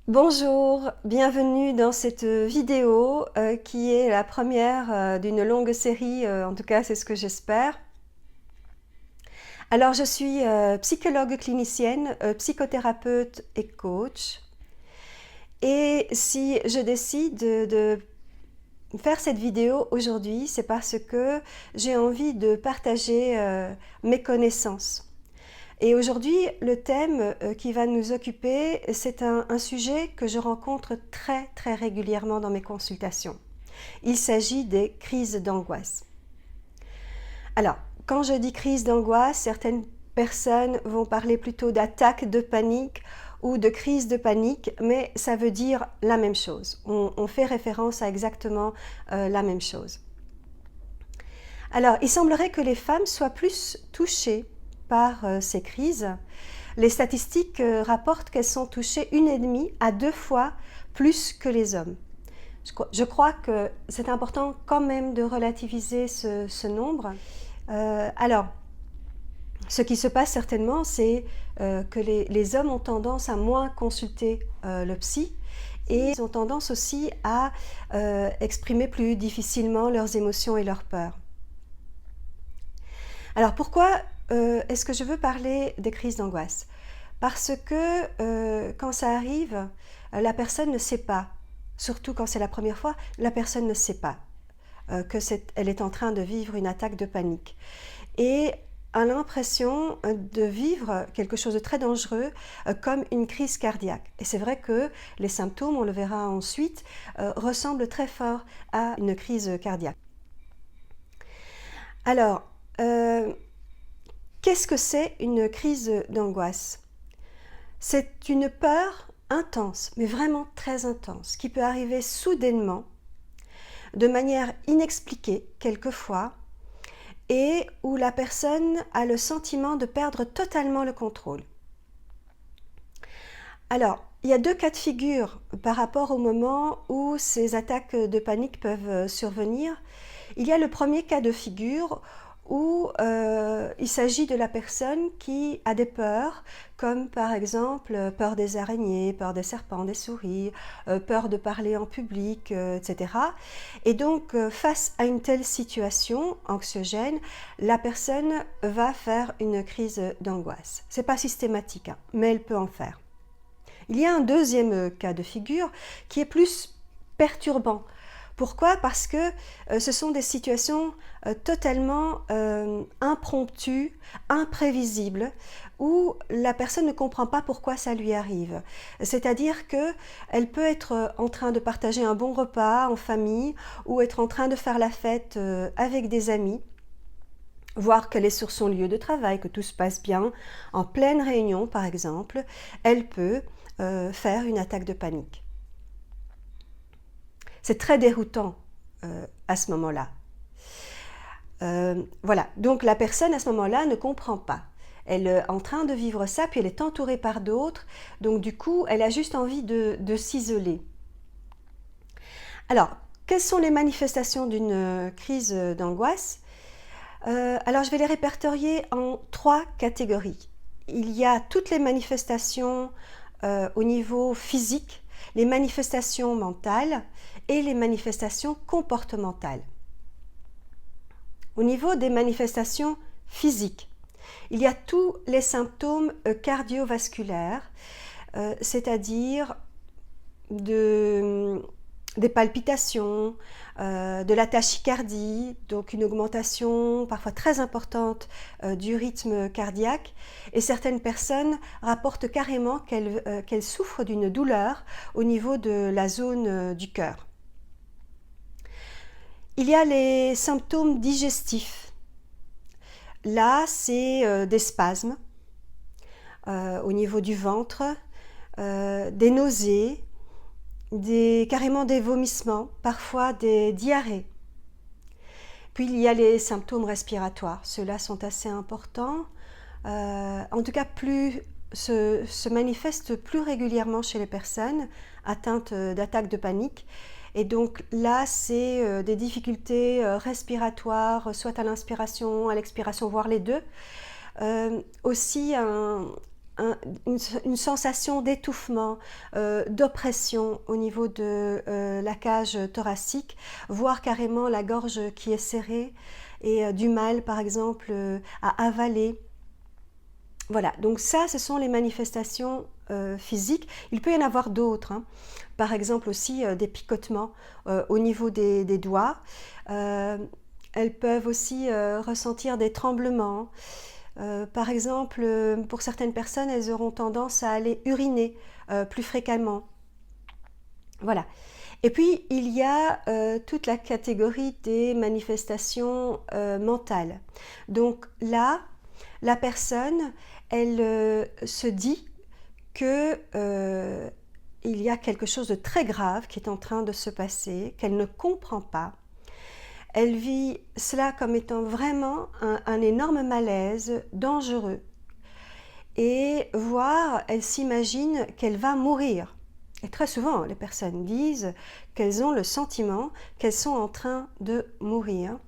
Bonjour, bienvenue dans cette vidéo qui est la première d'une longue série, en tout cas c'est ce que j'espère. Alors je suis psychologue clinicienne, psychothérapeute et coach. Et si je décide de faire cette vidéo aujourd'hui, c'est parce que j'ai envie de partager mes connaissances. Et aujourd'hui, le thème qui va nous occuper, c'est un sujet que je rencontre très régulièrement dans mes consultations. Il s'agit des crises d'angoisse. Alors, quand je dis crise d'angoisse, certaines personnes vont parler plutôt d'attaque de panique ou de crise de panique, mais ça veut dire la même chose. On fait référence à exactement la même chose. Alors, il semblerait que les femmes soient plus touchées par ces crises. Les statistiques rapportent qu'elles sont touchées 1,5 à 2 fois plus que les hommes. Je crois que c'est important quand même de relativiser ce nombre. Alors, ce qui se passe certainement, c'est que les hommes ont tendance à moins consulter le psy et ils ont tendance aussi à exprimer plus difficilement leurs émotions et leurs peurs. Alors pourquoi est-ce que je veux parler des crises d'angoisse? Parce que quand ça arrive, la personne ne sait pas, surtout quand c'est la première fois, la personne ne sait pas qu'elle est en train de vivre une attaque de panique. Et a l'impression de vivre quelque chose de très dangereux comme une crise cardiaque. Et c'est vrai que les symptômes, on le verra ensuite, ressemblent très fort à une crise cardiaque. Alors, qu'est-ce que c'est une crise d'angoisse? C'est une peur intense, mais vraiment très intense, qui peut arriver soudainement, de manière inexpliquée quelquefois, et où la personne a le sentiment de perdre totalement le contrôle. Alors, il y a deux cas de figure par rapport au moment où ces attaques de panique peuvent survenir. Il y a le premier cas de figure où il s'agit de la personne qui a des peurs, comme par exemple peur des araignées, peur des serpents, des souris, peur de parler en public, etc. Et donc, face à une telle situation anxiogène, la personne va faire une crise d'angoisse. Ce n'est pas systématique, hein, mais elle peut en faire. Il y a un deuxième cas de figure qui est plus perturbant. Pourquoi? Parce que ce sont des situations totalement impromptues, imprévisibles, où la personne ne comprend pas pourquoi ça lui arrive. C'est-à-dire qu'elle peut être en train de partager un bon repas en famille ou être en train de faire la fête avec des amis, voir qu'elle est sur son lieu de travail, que tout se passe bien, en pleine réunion par exemple, elle peut faire une attaque de panique. C'est très déroutant à ce moment-là. Voilà, donc la personne à ce moment-là ne comprend pas. Elle est en train de vivre ça, puis elle est entourée par d'autres, donc du coup, elle a juste envie de s'isoler. Alors, quelles sont les manifestations d'une crise d'angoisse? Alors, je vais les répertorier en 3 catégories. Il y a toutes les manifestations au niveau physique, les manifestations mentales et les manifestations comportementales. Au niveau des manifestations physiques, il y a tous les symptômes cardiovasculaires, c'est-à-dire des palpitations, de la tachycardie, donc une augmentation parfois très importante du rythme cardiaque. Et certaines personnes rapportent carrément qu'elles souffrent d'une douleur au niveau de la zone du cœur. Il y a les symptômes digestifs. Là, c'est des spasmes au niveau du ventre, des nausées, carrément des vomissements, parfois des diarrhées. Puis il y a les symptômes respiratoires. Ceux-là sont assez importants. En tout cas, se manifestent plus régulièrement chez les personnes atteintes d'attaques de panique. Et donc là, c'est des difficultés respiratoires, soit à l'inspiration, à l'expiration, voire les deux. Aussi une sensation d'étouffement, d'oppression au niveau de la cage thoracique, voire carrément la gorge qui est serrée et du mal par exemple à avaler. Voilà, donc ça ce sont les manifestations physiques. Il peut y en avoir d'autres, hein. Par exemple aussi des picotements au niveau des doigts. Elles peuvent aussi ressentir des tremblements. Par exemple, pour certaines personnes, elles auront tendance à aller uriner plus fréquemment. Voilà. Et puis, il y a toute la catégorie des manifestations mentales. Donc là, la personne, elle se dit que il y a quelque chose de très grave qui est en train de se passer, qu'elle ne comprend pas. Elle vit cela comme étant vraiment un énorme malaise dangereux. Et voire, elle s'imagine qu'elle va mourir. Et très souvent, les personnes disent qu'elles ont le sentiment qu'elles sont en train de mourir.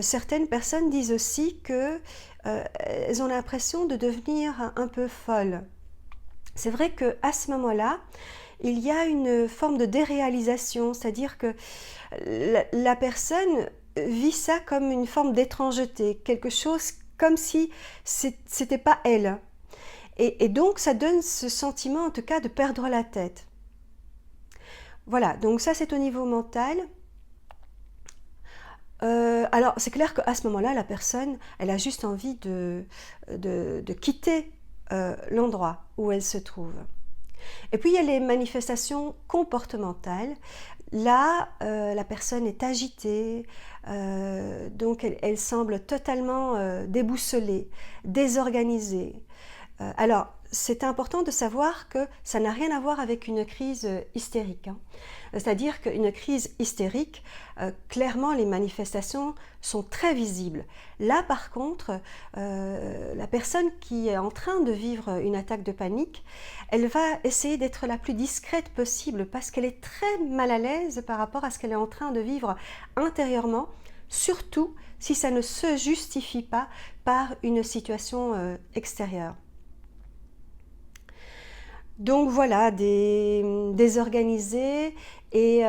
Certaines personnes disent aussi qu'elles ont l'impression de devenir un peu folles. C'est vrai qu'à ce moment-là, il y a une forme de déréalisation, c'est-à-dire que la personne vit ça comme une forme d'étrangeté, quelque chose comme si c'était pas elle. Et donc ça donne ce sentiment en tout cas de perdre la tête. Voilà, donc ça c'est au niveau mental. Alors c'est clair qu'à ce moment-là, la personne, elle a juste envie de quitter l'endroit où elle se trouve. Et puis il y a les manifestations comportementales. Là, la personne est agitée, donc elle semble totalement déboussolée, désorganisée. Alors, c'est important de savoir que ça n'a rien à voir avec une crise hystérique, hein. C'est-à-dire qu'une crise hystérique, clairement les manifestations sont très visibles. Là par contre, la personne qui est en train de vivre une attaque de panique, elle va essayer d'être la plus discrète possible parce qu'elle est très mal à l'aise par rapport à ce qu'elle est en train de vivre intérieurement, surtout si ça ne se justifie pas par une situation extérieure. Donc voilà, désorganisée et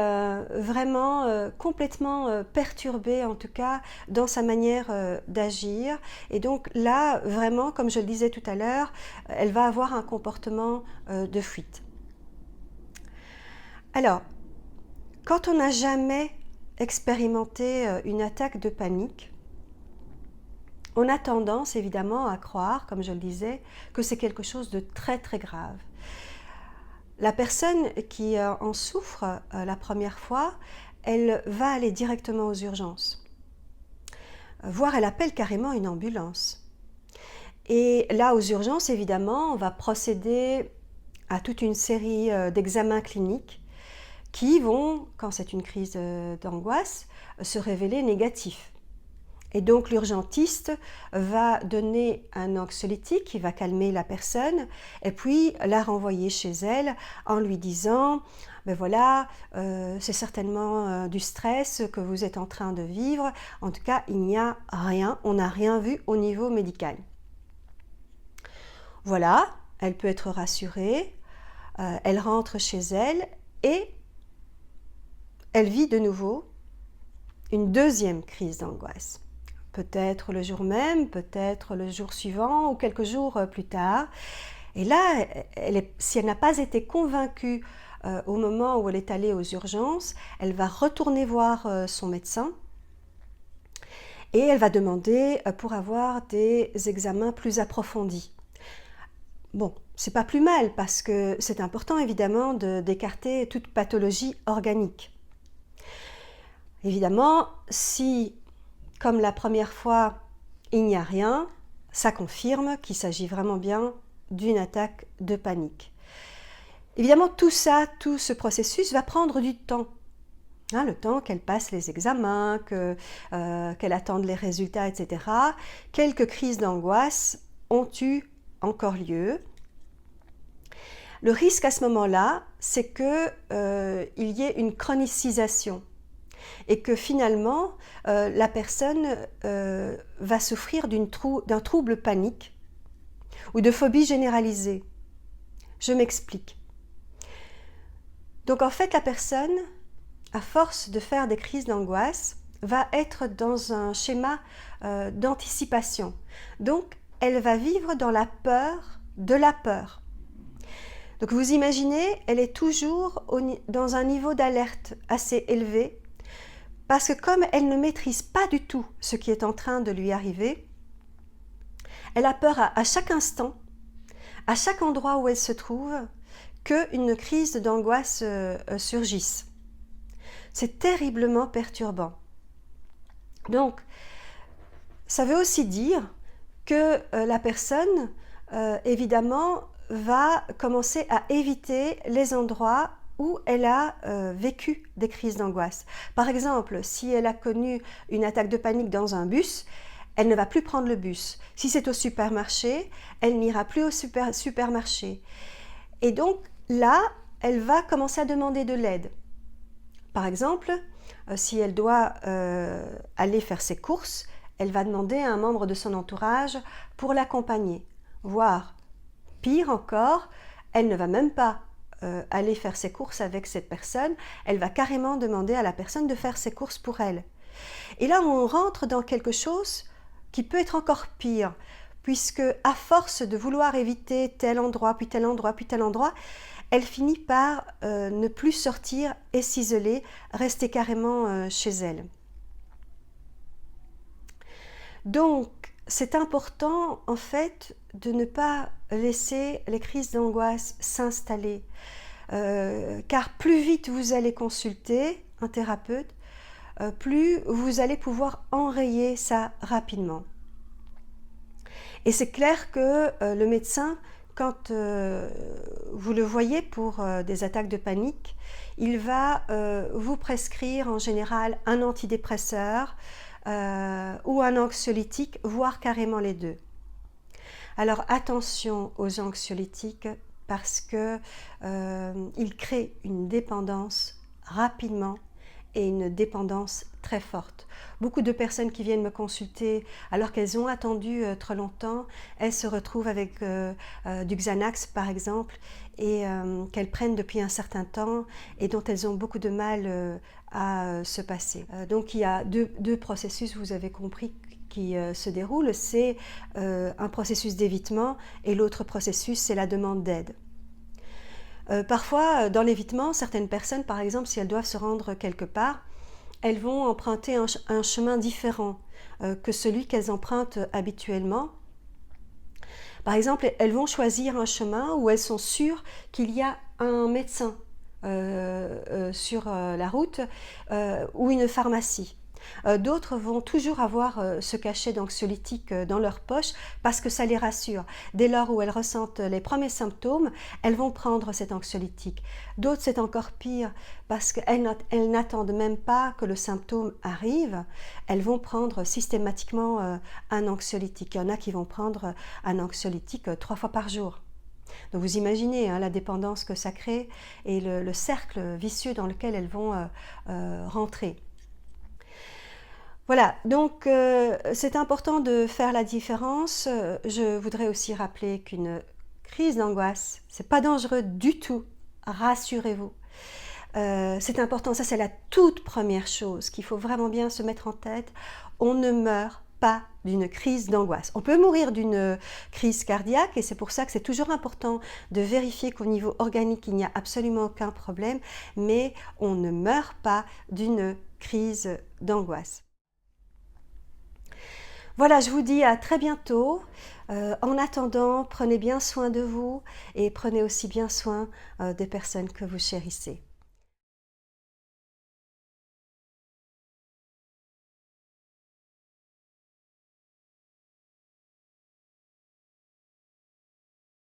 vraiment complètement perturbée en tout cas dans sa manière d'agir. Et donc là, vraiment, comme je le disais tout à l'heure, elle va avoir un comportement de fuite. Alors, quand on n'a jamais expérimenté une attaque de panique, on a tendance évidemment à croire, comme je le disais, que c'est quelque chose de très très grave. La personne qui en souffre la première fois, elle va aller directement aux urgences, voire elle appelle carrément une ambulance. Et là, aux urgences, évidemment, on va procéder à toute une série d'examens cliniques qui vont, quand c'est une crise d'angoisse, se révéler négatifs. Et donc l'urgentiste va donner un anxiolytique qui va calmer la personne et puis la renvoyer chez elle en lui disant ben voilà, c'est certainement du stress que vous êtes en train de vivre. En tout cas, il n'y a rien, on n'a rien vu au niveau médical. Voilà, elle peut être rassurée, elle rentre chez elle et elle vit de nouveau une deuxième crise d'angoisse. Peut-être le jour même, peut-être le jour suivant ou quelques jours plus tard. Et là, si elle n'a pas été convaincue au moment où elle est allée aux urgences, elle va retourner voir son médecin et elle va demander pour avoir des examens plus approfondis. Bon, c'est pas plus mal parce que c'est important évidemment d'écarter toute pathologie organique. Évidemment, si comme la première fois, il n'y a rien, ça confirme qu'il s'agit vraiment bien d'une attaque de panique. Évidemment, tout ce processus va prendre du temps. Hein, le temps qu'elle passe les examens, qu'elle attende les résultats, etc. Quelques crises d'angoisse ont eu encore lieu. Le risque à ce moment-là, c'est qu'il y ait une chronicisation. Et que finalement, la personne va souffrir d'un trouble panique ou de phobie généralisée. Je m'explique. Donc en fait, la personne, à force de faire des crises d'angoisse, va être dans un schéma d'anticipation. Donc, elle va vivre dans la peur de la peur. Donc vous imaginez, elle est toujours dans un niveau d'alerte assez élevé, parce que comme elle ne maîtrise pas du tout ce qui est en train de lui arriver, elle a peur à chaque instant, à chaque endroit où elle se trouve, qu'une crise d'angoisse surgisse. C'est terriblement perturbant. Donc, ça veut aussi dire que la personne, évidemment, va commencer à éviter les endroits où elle a vécu des crises d'angoisse. Par exemple, si elle a connu une attaque de panique dans un bus, elle ne va plus prendre le bus. Si c'est au supermarché, elle n'ira plus au supermarché. Et donc là, elle va commencer à demander de l'aide. Par exemple, si elle doit aller faire ses courses, elle va demander à un membre de son entourage pour l'accompagner. Voire, pire encore, elle ne va même pas aller faire ses courses avec cette personne, elle va carrément demander à la personne de faire ses courses pour elle. Et là, on rentre dans quelque chose qui peut être encore pire, puisque à force de vouloir éviter tel endroit, puis tel endroit, puis tel endroit, elle finit par ne plus sortir et s'isoler, rester carrément chez elle. Donc, c'est important en fait de ne pas laisser les crises d'angoisse s'installer, car plus vite vous allez consulter un thérapeute, plus vous allez pouvoir enrayer ça rapidement. Et c'est clair que le médecin, quand vous le voyez pour des attaques de panique, il va vous prescrire en général un antidépresseur ou un anxiolytique, voire carrément les deux. Alors attention aux anxiolytiques parce qu'ils créent une dépendance rapidement et une dépendance très forte. Beaucoup de personnes qui viennent me consulter alors qu'elles ont attendu trop longtemps, elles se retrouvent avec du Xanax par exemple et qu'elles prennent depuis un certain temps et dont elles ont beaucoup de mal à se passer. Donc il y a deux processus, vous avez compris, qui se déroulent. C'est un processus d'évitement et l'autre processus, c'est la demande d'aide. Parfois, dans l'évitement, certaines personnes, par exemple, si elles doivent se rendre quelque part, elles vont emprunter un chemin différent que celui qu'elles empruntent habituellement. Par exemple, elles vont choisir un chemin où elles sont sûres qu'il y a un médecin sur la route ou une pharmacie. D'autres vont toujours avoir ce cachet d'anxiolytique dans leur poche parce que ça les rassure. Dès lors où elles ressentent les premiers symptômes, elles vont prendre cet anxiolytique. D'autres, c'est encore pire parce qu'elles n'attendent même pas que le symptôme arrive. Elles vont prendre systématiquement un anxiolytique. Il y en a qui vont prendre un anxiolytique 3 fois par jour. Donc vous imaginez la dépendance que ça crée et le cercle vicieux dans lequel elles vont rentrer. Voilà, donc c'est important de faire la différence. Je voudrais aussi rappeler qu'une crise d'angoisse, c'est pas dangereux du tout, rassurez-vous. C'est important, ça c'est la toute première chose qu'il faut vraiment bien se mettre en tête. On ne meurt pas d'une crise d'angoisse. On peut mourir d'une crise cardiaque et c'est pour ça que c'est toujours important de vérifier qu'au niveau organique il n'y a absolument aucun problème, mais on ne meurt pas d'une crise d'angoisse. Voilà, je vous dis à très bientôt. En attendant, prenez bien soin de vous et prenez aussi bien soin des personnes que vous chérissez.